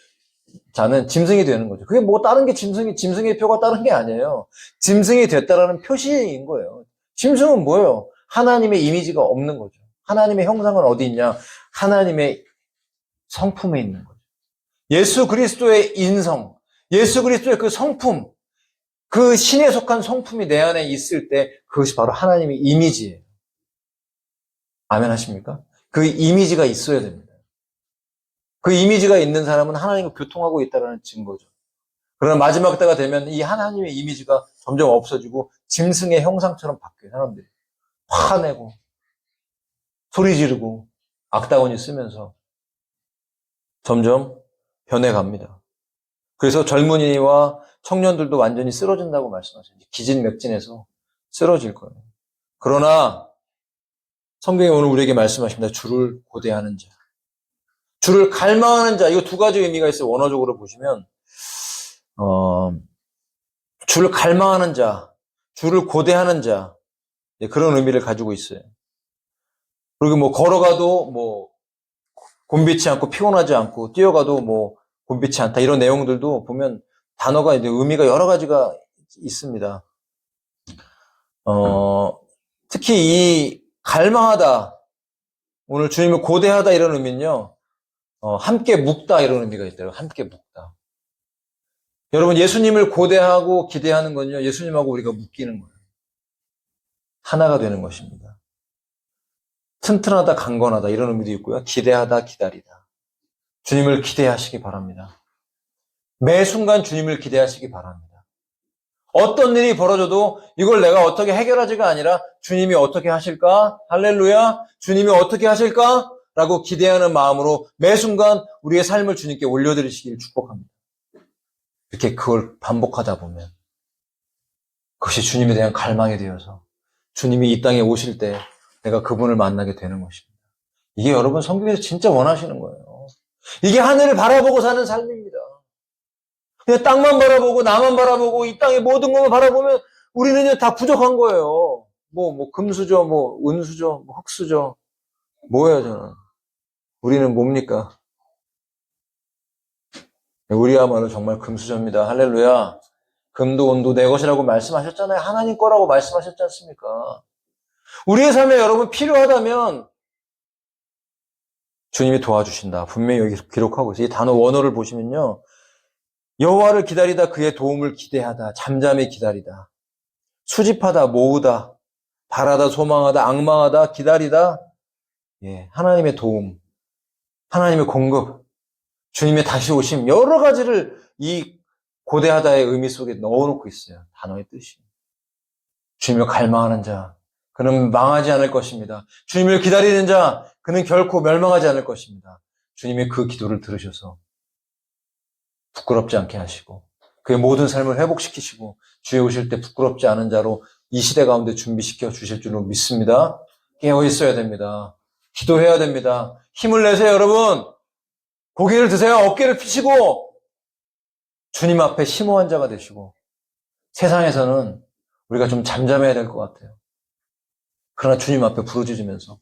자는 짐승이 되는 거죠. 그게 뭐 다른 게 짐승의 표가 다른 게 아니에요. 짐승이 됐다라는 표시인 거예요. 짐승은 뭐예요? 하나님의 이미지가 없는 거죠. 하나님의 형상은 어디 있냐? 하나님의 성품에 있는 거죠. 예수 그리스도의 인성, 예수 그리스도의 그 성품, 그 신에 속한 성품이 내 안에 있을 때 그것이 바로 하나님의 이미지예요. 아멘 하십니까? 그 이미지가 있어야 됩니다. 그 이미지가 있는 사람은 하나님과 교통하고 있다는 증거죠. 그러나 마지막 때가 되면 이 하나님의 이미지가 점점 없어지고 짐승의 형상처럼 바뀌어요, 사람들이. 화내고, 소리 지르고, 악다운이 쓰면서 점점 변해갑니다. 그래서 젊은이와 청년들도 완전히 쓰러진다고 말씀하셔요. 기진맥진해서 쓰러질 거예요. 그러나 성경이 오늘 우리에게 말씀하십니다. 주를 고대하는 자. 주를 갈망하는 자. 이거 두 가지 의미가 있어요. 원어적으로 보시면 주를 갈망하는 자, 주를 고대하는 자. 그런 의미를 가지고 있어요. 그리고 뭐 걸어가도 뭐 곤비치 않고 피곤하지 않고 뛰어가도 뭐 곤비치 않다. 이런 내용들도 보면 단어가 이제 의미가 여러 가지가 있습니다. 특히 이 갈망하다, 오늘 주님을 고대하다 이런 의미는요, 함께 묵다 이런 의미가 있대요. 함께 묵다. 여러분, 예수님을 고대하고 기대하는 건요, 예수님하고 우리가 묶이는 거예요. 하나가 되는 것입니다. 튼튼하다, 강건하다 이런 의미도 있고요. 기대하다, 기다리다. 주님을 기대하시기 바랍니다. 매 순간 주님을 기대하시기 바랍니다. 어떤 일이 벌어져도 이걸 내가 어떻게 해결하지가 아니라 주님이 어떻게 하실까? 할렐루야! 주님이 어떻게 하실까? 라고 기대하는 마음으로 매 순간 우리의 삶을 주님께 올려드리시길 축복합니다. 이렇게 그걸 반복하다 보면 그것이 주님에 대한 갈망이 되어서 주님이 이 땅에 오실 때 내가 그분을 만나게 되는 것입니다. 이게 여러분 성경에서 진짜 원하시는 거예요. 이게 하늘을 바라보고 사는 삶입니다. 그냥 땅만 바라보고 나만 바라보고 이 땅의 모든 것만 바라보면 우리는 다 부족한 거예요. 뭐 금수저, 뭐 은수저, 뭐 흙수저. 뭐예요 저는. 우리는 뭡니까? 우리야말로 정말 금수저입니다. 할렐루야. 금도 은도 내 것이라고 말씀하셨잖아요. 하나님 거라고 말씀하셨지 않습니까? 우리의 삶에 여러분 필요하다면 주님이 도와주신다. 분명히 여기 기록하고 있어요. 이 단어 원어를 보시면요. 여호와를 기다리다 그의 도움을 기대하다. 잠잠히 기다리다. 수집하다. 모으다. 바라다. 소망하다. 앙망하다. 기다리다. 예, 하나님의 도움. 하나님의 공급. 주님의 다시 오심. 여러 가지를 이 고대하다의 의미 속에 넣어놓고 있어요. 단어의 뜻이. 주님을 갈망하는 자. 그는 망하지 않을 것입니다. 주님을 기다리는 자. 그는 결코 멸망하지 않을 것입니다. 주님이 그 기도를 들으셔서 부끄럽지 않게 하시고 그의 모든 삶을 회복시키시고 주에 오실 때 부끄럽지 않은 자로 이 시대 가운데 준비시켜 주실 줄로 믿습니다. 깨어 있어야 됩니다. 기도해야 됩니다. 힘을 내세요, 여러분. 고개를 드세요. 어깨를 펴시고 주님 앞에 심오한 자가 되시고 세상에서는 우리가 좀 잠잠해야 될 것 같아요. 그러나 주님 앞에 부르짖으면서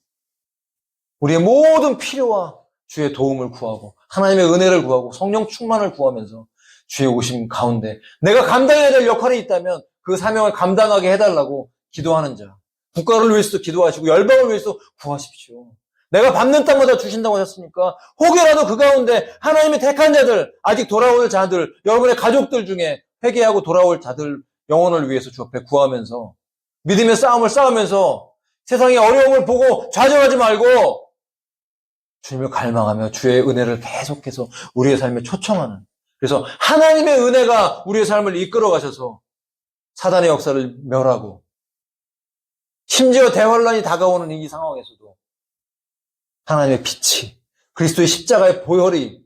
우리의 모든 필요와 주의 도움을 구하고 하나님의 은혜를 구하고 성령 충만을 구하면서 주의 오심 가운데 내가 감당해야 될 역할이 있다면 그 사명을 감당하게 해달라고 기도하는 자. 국가를 위해서도 기도하시고 열방을 위해서 구하십시오. 내가 밟는 땅마다 주신다고 하셨으니까 혹여라도 그 가운데 하나님의 택한 자들, 아직 돌아올 자들, 여러분의 가족들 중에 회개하고 돌아올 자들 영혼을 위해서 주 앞에 구하면서 믿음의 싸움을 싸우면서 세상의 어려움을 보고 좌절하지 말고 주님을 갈망하며 주의 은혜를 계속해서 우리의 삶에 초청하는, 그래서 하나님의 은혜가 우리의 삶을 이끌어 가셔서 사단의 역사를 멸하고 심지어 대환란이 다가오는 이 상황에서도 하나님의 빛이, 그리스도의 십자가의 보혈이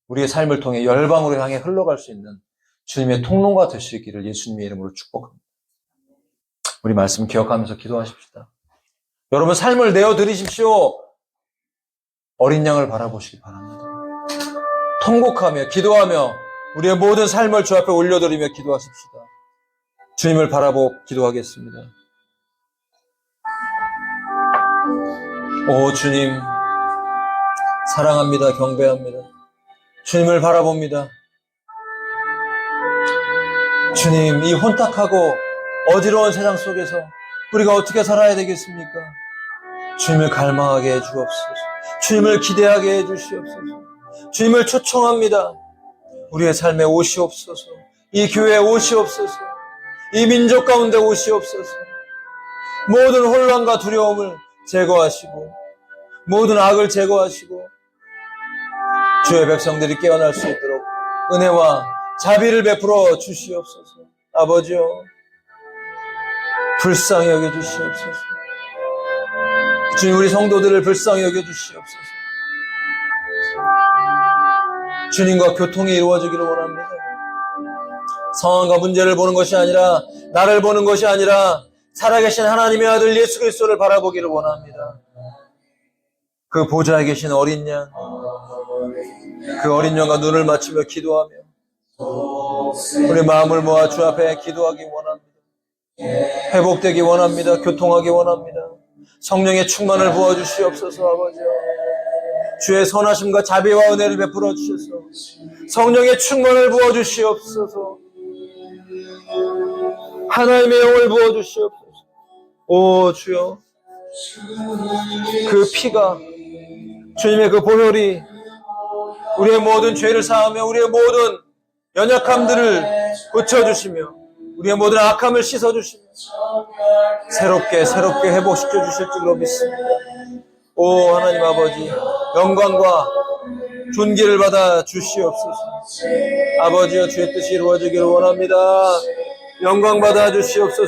우리의 삶을 통해 열방으로 향해 흘러갈 수 있는 주님의 통로가 될 수 있기를 예수님의 이름으로 축복합니다. 우리 말씀 기억하면서 기도하십시다. 여러분 삶을 내어드리십시오. 어린 양을 바라보시기 바랍니다. 통곡하며 기도하며 우리의 모든 삶을 주 앞에 올려드리며 기도하십시다. 주님을 바라보고 기도하겠습니다. 오 주님, 사랑합니다. 경배합니다. 주님을 바라봅니다. 주님, 이 혼탁하고 어지러운 세상 속에서 우리가 어떻게 살아야 되겠습니까? 주님을 갈망하게 해주옵소서. 주님을 기대하게 해주시옵소서. 주님을 초청합니다. 우리의 삶에 오시옵소서. 이 교회에 오시옵소서. 이 민족 가운데 오시옵소서. 모든 혼란과 두려움을 제거하시고 모든 악을 제거하시고 주의 백성들이 깨어날 수 있도록 은혜와 자비를 베풀어 주시옵소서. 아버지여, 불쌍히 여겨주시옵소서. 주님, 우리 성도들을 불쌍히 여겨주시옵소서. 주님과 교통이 이루어지기를 원합니다. 상황과 문제를 보는 것이 아니라, 나를 보는 것이 아니라 살아계신 하나님의 아들 예수 그리스도를 바라보기를 원합니다. 그 보좌에 계신 어린 양, 그 어린 양과 눈을 맞추며 기도하며 우리 마음을 모아 주 앞에 기도하기 원합니다. 회복되기 원합니다. 교통하기 원합니다. 성령의 충만을 부어주시옵소서. 아버지요, 주의 선하심과 자비와 은혜를 베풀어 주셔서 성령의 충만을 부어주시옵소서. 하나님의 영을 부어주시옵소서. 오 주여, 그 피가, 주님의 그 보혈이 우리의 모든 죄를 사하며 우리의 모든 연약함들을 고쳐주시며 우리의 모든 악함을 씻어주시며 새롭게 회복시켜 주실 줄로 믿습니다. 오 하나님 아버지, 영광과 존귀를 받아 주시옵소서. 아버지여, 주의 뜻이 이루어지기를 원합니다. 영광 받아 주시옵소서.